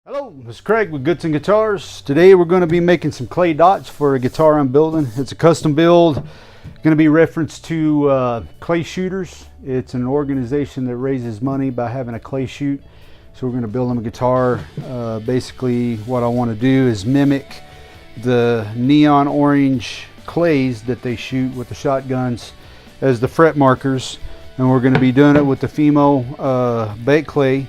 Hello, this is Craig with Goodson Guitars. Today we're going to be making some clay dots for a guitar I'm building. It's a custom build. Going to be reference to Clay Shooters. It's an organization that raises money by having a clay shoot. So we're going to build them a guitar. Basically what I want to do is mimic the neon orange clays that they shoot with the shotguns as the fret markers. And we're going to be doing it with the Fimo baked clay.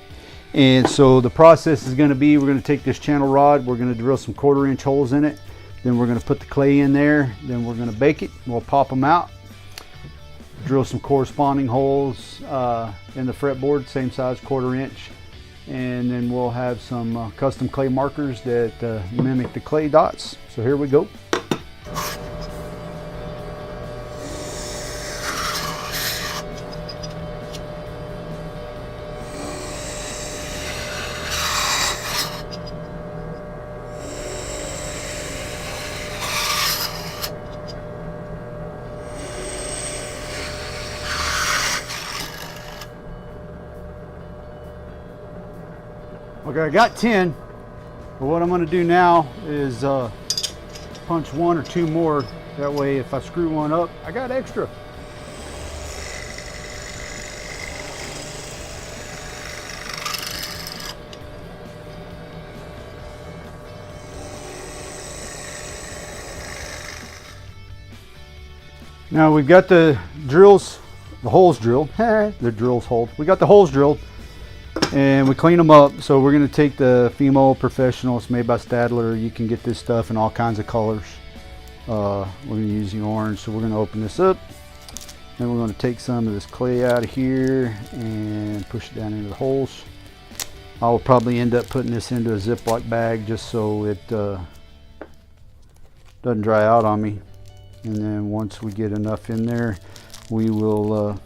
And so the process is going to be, we're going to take this channel rod, we're going to drill some 1/4 inch holes in it, then we're going to put the clay in there, then we're going to bake it, we'll pop them out, drill some corresponding holes in the fretboard, same size 1/4 inch, and then we'll have some custom clay markers that mimic the clay dots. So here we go. Okay, I got 10, but what I'm going to do now is punch 1 or 2 more. That way if I screw one up, I got extra. Now we've got the drills, the holes drilled. The drills hold. We got the holes drilled. And we clean them up. So we're going to take the Fimo Professional. It's made by Stadler. You can get this stuff in all kinds of colors. We're going to use the orange. So we're going to open this up. Then we're going to take some of this clay out of here and push it down into the holes. I will probably end up putting this into a Ziploc bag just so it doesn't dry out on me. And then once we get enough in there, we will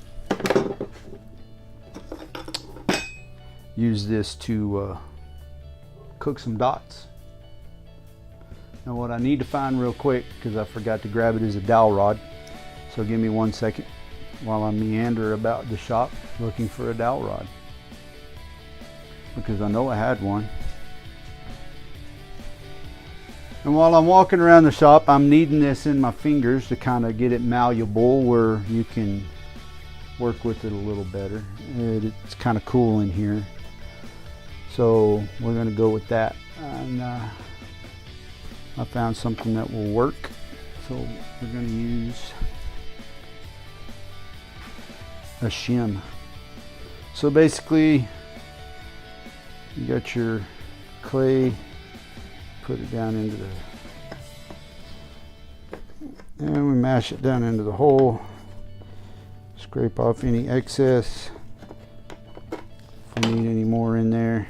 use this to cook some dots. Now what I need to find real quick, because I forgot to grab it, is a dowel rod. So give me 1 second while I meander about the shop looking for a dowel rod, because I know I had one. And while I'm walking around the shop, I'm kneading this in my fingers to kind of get it malleable where you can work with it a little better. It's kind of cool in here. So we're going to go with that, and I found something that will work. So we're going to use a shim. So basically you got your clay, put it down into and we mash it down into the hole, scrape off any excess if we need any more in there.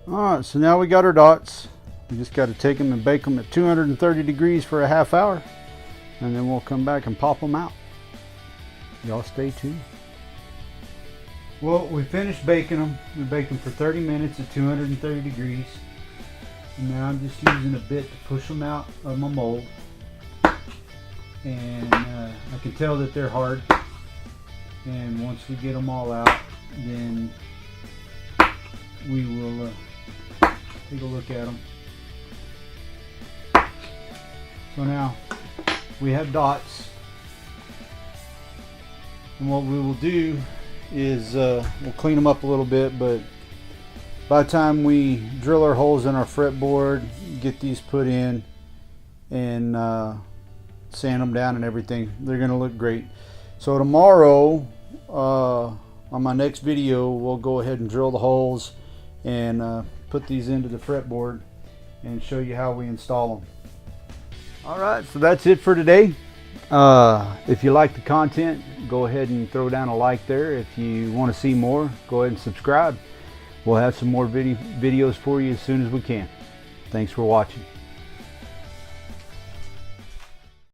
Alright, so now we got our dots. We just got to take them and bake them at 230 degrees for a ½ hour, and then we'll come back and pop them out. Y'all stay tuned. Well, we finished baking them. We baked them for 30 minutes at 230 degrees. And now I'm just using a bit to push them out of my mold. And I can tell that they're hard. And once we get them all out, then we will take a look at them. So now we have dots, and what we will do is we'll clean them up a little bit, but by the time we drill our holes in our fretboard, get these put in, and sand them down and everything, they're going to look great. So tomorrow on my next video, we'll go ahead and drill the holes and put these into the fretboard and show you how we install them. Alright, so that's it for today. If you like the content, go ahead and throw down a like there. If you want to see more, go ahead and subscribe. We'll have some more videos for you as soon as we can. Thanks for watching.